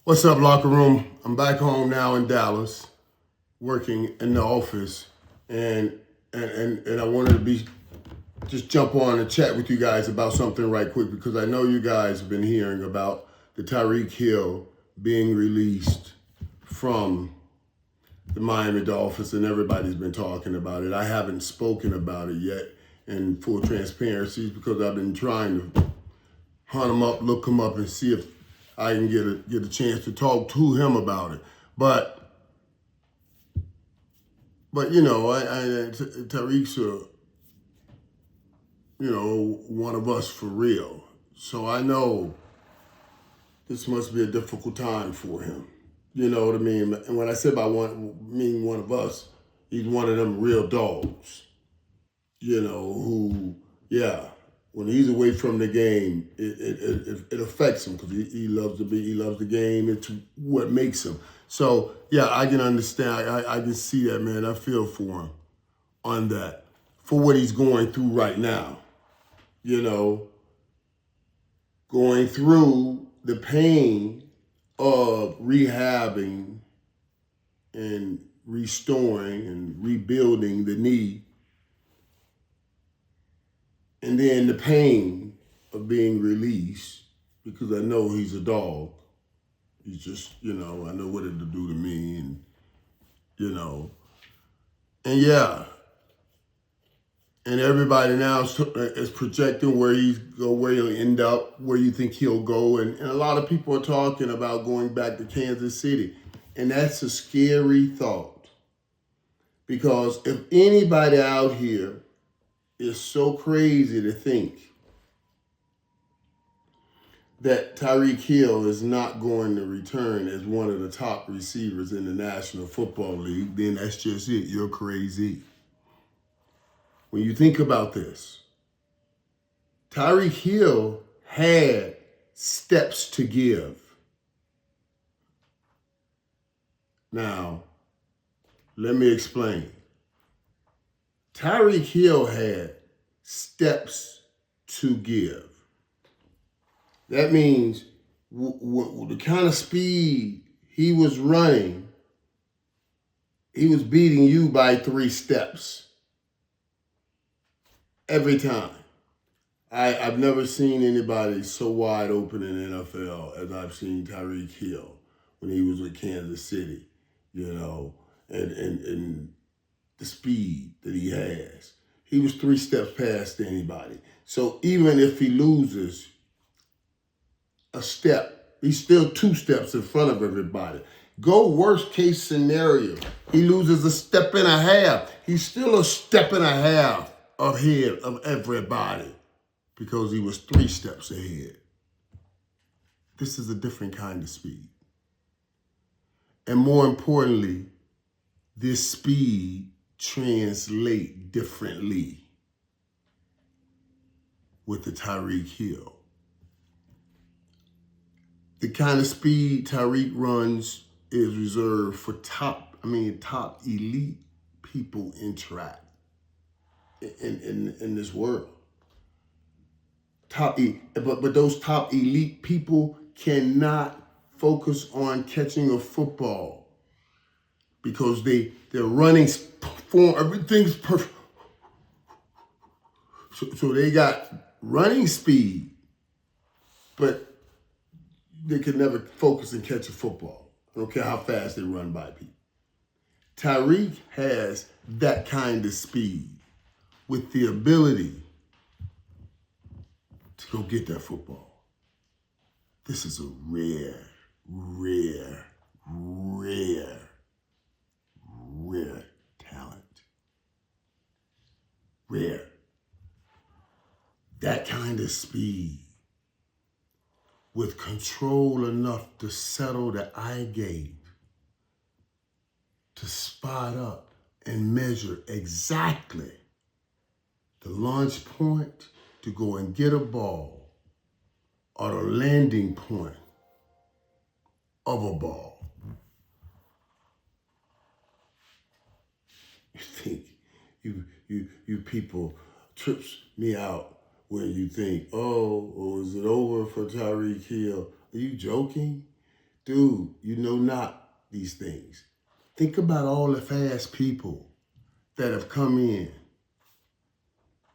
What's up, locker room? I'm back home now in Dallas, working in the office, and I wanted to just jump on and chat with you guys about something right quick because I know you guys have been hearing about the Tyreek Hill being released from the Miami Dolphins, and everybody's been talking about it. I haven't spoken about it yet in full transparency because I've been trying to hunt him up, look him up, and see if I can get a chance to talk to him about it. But you know, Tyreek's one of us for real. So I know this must be a difficult time for him. You know what I mean? And when I say by one of us, he's one of them real dogs. Who, yeah, when he's away from the game, it affects him because he loves the game. It's what makes him. So yeah, I can understand. I can see that, man. I feel for him on that, for what he's going through right now. Going through the pain of rehabbing and restoring and rebuilding the knee. And then the pain of being released, because I know he's a dog. He's just, I know what it'll do to me, and yeah. And everybody now is projecting where he'll end up, where you think he'll go. And a lot of people are talking about going back to Kansas City. And that's a scary thought. Because if anybody out here is so crazy to think that Tyreek Hill is not going to return as one of the top receivers in the National Football League, then that's just it. You're crazy. When you think about this, Tyreek Hill had steps to give. Now, let me explain. Tyreek Hill had steps to give. That means the kind of speed he was running, he was beating you by 3 steps every time. I've never seen anybody so wide open in the NFL as I've seen Tyreek Hill when he was with Kansas City, and the speed that he has. He was 3 steps past anybody. So even if he loses a step, he's still 2 steps in front of everybody. Go worst case scenario, he loses a step and a half. He's still a step and a half ahead of everybody because he was 3 steps ahead. This is a different kind of speed. And more importantly, this speed translate differently with the Tyreek Hill. The kind of speed Tyreek runs is reserved for top elite people in track in this world. But those top elite people cannot focus on catching a football because their running form, everything's perfect. So they got running speed, but they can never focus and catch a football. I don't care how fast they run by people. Tyreek has that kind of speed with the ability to go get that football. This is a rare talent. Rare. That kind of speed with control enough to settle the eye gate, to spot up and measure exactly the launch point to go and get a ball or the landing point of a ball. You think you people trips me out when you think, oh, is it over for Tyreek Hill? Are you joking? Dude, you know not these things. Think about all the fast people that have come in.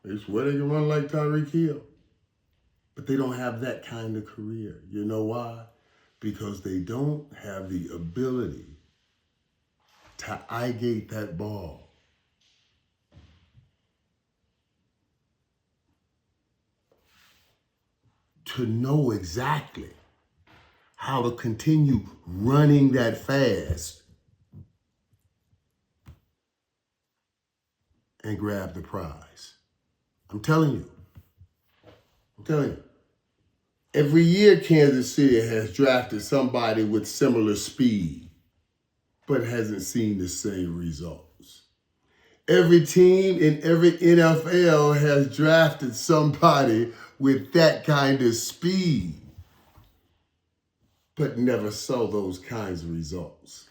It's where they can run like Tyreek Hill. But they don't have that kind of career. You know why? Because they don't have the ability to eye-gate that ball. To know exactly how to continue running that fast and grab the prize. I'm telling you. Every year Kansas City has drafted somebody with similar speed, but hasn't seen the same results. Every team in every NFL has drafted somebody with that kind of speed, but never saw those kinds of results.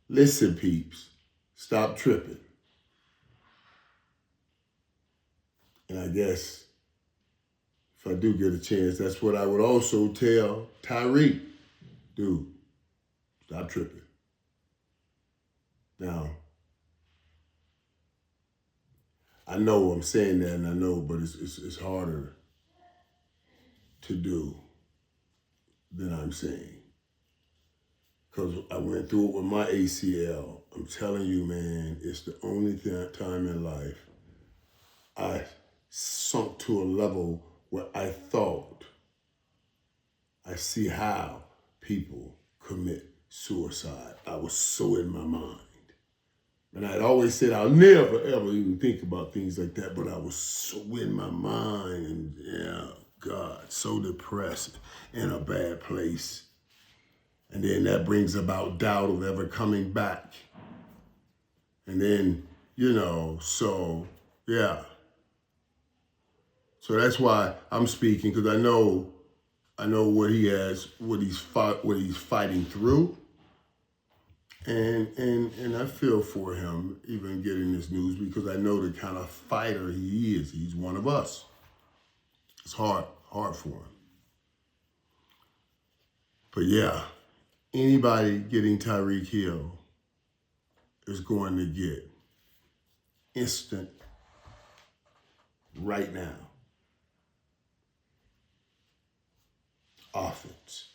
Listen, peeps, stop tripping. And I guess if I do get a chance, that's what I would also tell Tyreek. Dude, stop tripping. Now, I know I'm saying that, and I know, but it's harder to do than I'm saying. Because I went through it with my ACL. I'm telling you, man, it's the only time in life I sunk to a level where I thought I see how people commit suicide. I was so in my mind. And I'd always said I'll never, ever even think about things like that, but I was so in my mind and, yeah, God, so depressed, in a bad place. And then that brings about doubt of ever coming back. And then, so, yeah. So that's why I'm speaking, because I know what he has, what he's fighting through. And I feel for him even getting this news, because I know the kind of fighter he is. He's one of us. It's hard for him. But yeah, anybody getting Tyreek Hill is going to get instant, right now, offense.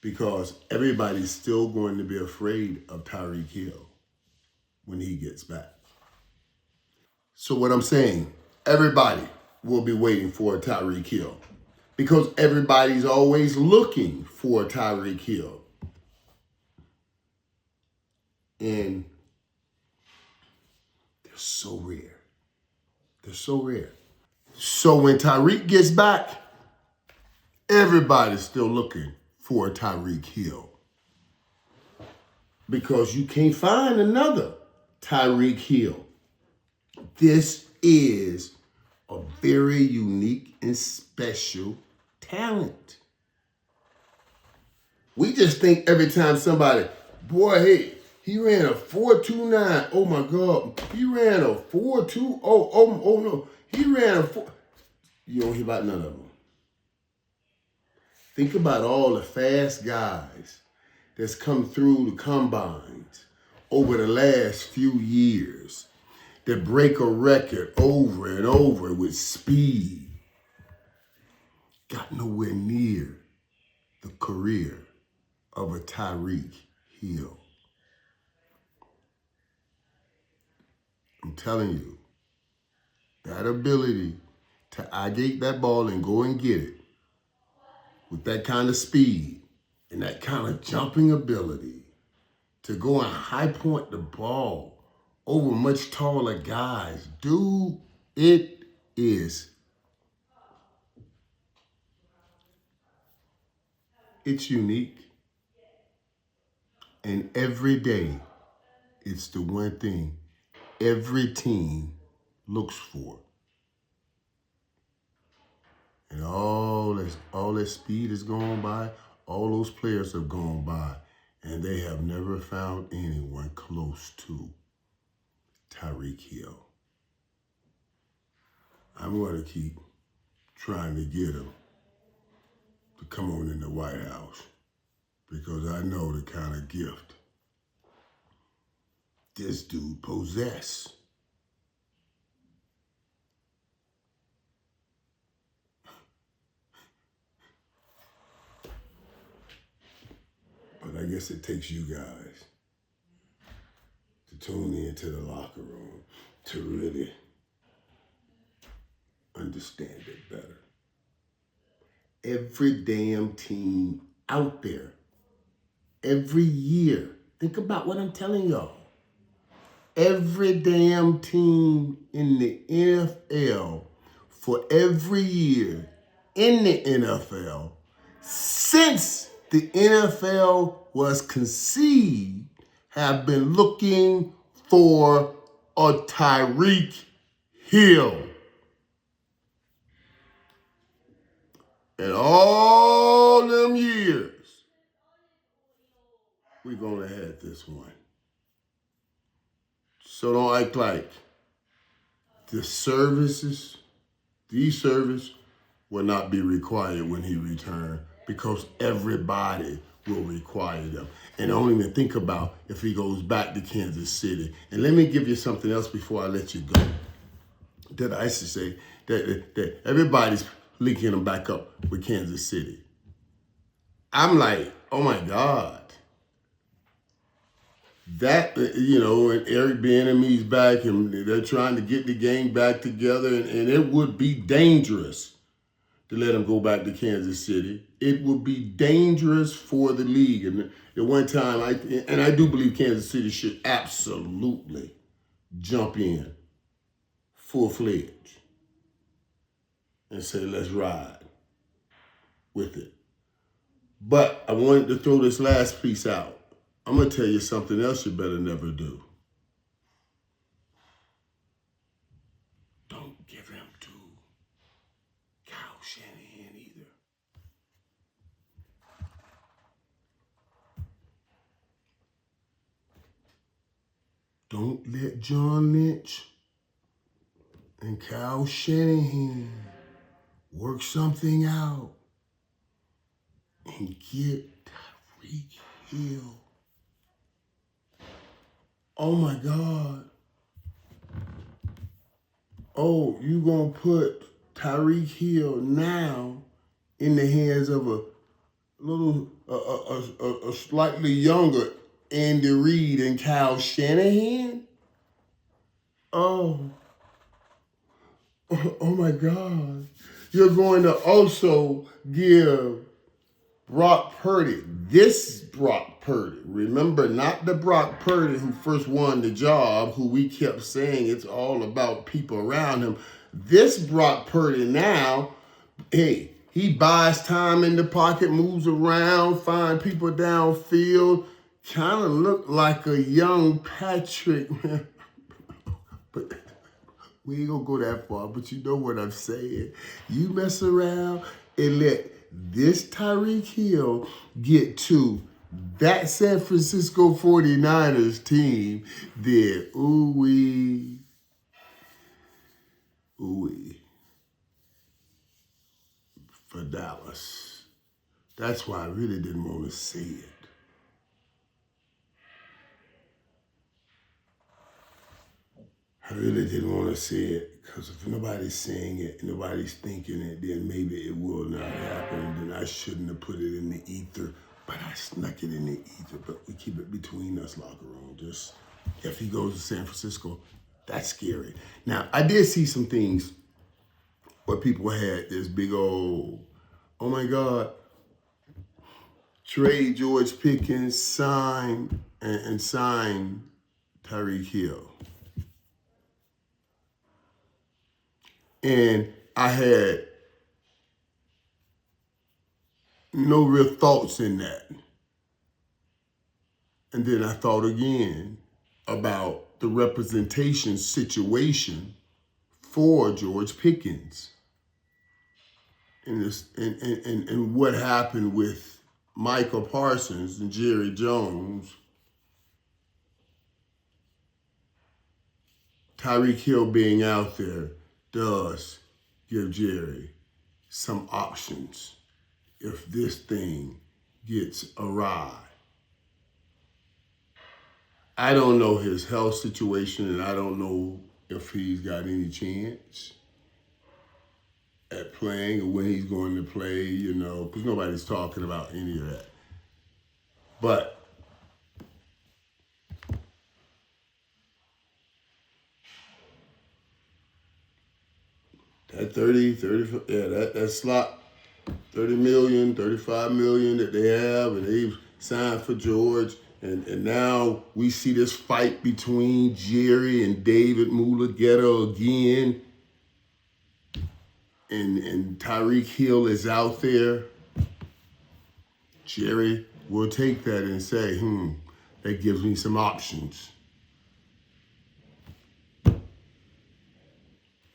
Because everybody's still going to be afraid of Tyreek Hill when he gets back. So what I'm saying, everybody will be waiting for Tyreek Hill, because everybody's always looking for Tyreek Hill. And they're so rare. They're so rare. So when Tyreek gets back, everybody's still looking for Tyreek Hill, because you can't find another Tyreek Hill. This is a very unique and special talent. We just think every time somebody, boy, hey, he ran a 4.29. Oh my God, he ran a 4.2. Oh no, he ran a 4. You don't hear about none of them. Think about all the fast guys that's come through the combines over the last few years that break a record over and over with speed. Got nowhere near the career of a Tyreek Hill. I'm telling you, that ability to eye-gate that ball and go and get it with that kind of speed and that kind of jumping ability to go and high point the ball over much taller guys, dude, it is. It's unique. And every day, it's the one thing every team looks for. And all that speed is gone by, all those players have gone by, and they have never found anyone close to Tyreek Hill. I'm going to keep trying to get him. to come on in the White House because I know the kind of gift this dude possesses. But I guess it takes you guys to tune into the locker room to really understand it better. Every damn team out there, every year, think about what I'm telling y'all. Every damn team in the NFL for every year in the NFL since the NFL was conceived have been looking for a Tyreek Hill. And all them years, we're going to have this one. So don't act like these service will not be required when he returns because everybody will require them. And don't even think about if he goes back to Kansas City. And let me give you something else before I let you go. That I used to say that everybody's linking him back up with Kansas City. I'm like, oh my God. That, and Eric Bieniemy's back and they're trying to get the game back together and it would be dangerous to let him go back to Kansas City. It would be dangerous for the league. And at one time, I do believe Kansas City should absolutely jump in full-fledged and say, let's ride with it. But I wanted to throw this last piece out. I'm going to tell you something else you better never do. Don't give him to Kyle Shanahan either. Don't let John Lynch and Kyle Shanahan work something out and get Tyreek Hill. Oh my God. Oh, you gonna put Tyreek Hill now in the hands of a slightly younger Andy Reid and Kyle Shanahan? Oh my God. You're going to also give Brock Purdy, this Brock Purdy, remember, not the Brock Purdy who first won the job, who we kept saying it's all about people around him. This Brock Purdy now, hey, he buys time in the pocket, moves around, finds people downfield, kind of look like a young Patrick. But we ain't gonna go that far, but you know what I'm saying. You mess around and let this Tyreek Hill get to that San Francisco 49ers team, then ooh-wee for Dallas. That's why I really didn't want to say it. I really didn't want to say it because if nobody's saying it, nobody's thinking it, then maybe it will not happen. And then I shouldn't have put it in the ether, but I snuck it in the ether. But we keep it between us, locker room. Just if he goes to San Francisco, that's scary. Now, I did see some things where people had this big old, oh my God, trade George Pickens, sign Tyreek Hill. And I had no real thoughts in that. And then I thought again about the representation situation for George Pickens and what happened with Michael Parsons and Jerry Jones. Tyreek Hill being out there does give Jerry some options if this thing gets awry. I don't know his health situation, and I don't know if he's got any chance at playing or when he's going to play, because nobody's talking about any of that. But that 30, yeah, that slot, 30 million, 35 million that they have, and they've signed for George. And now we see this fight between Jerry and David Mulugeta again. And Tyreek Hill is out there. Jerry will take that and say, that gives me some options.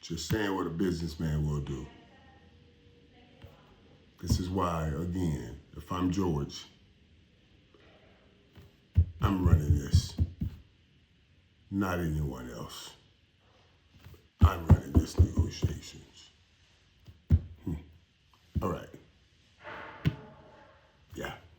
Just saying what a businessman will do. This is why, again, if I'm George, I'm running this. Not anyone else. I'm running this negotiation.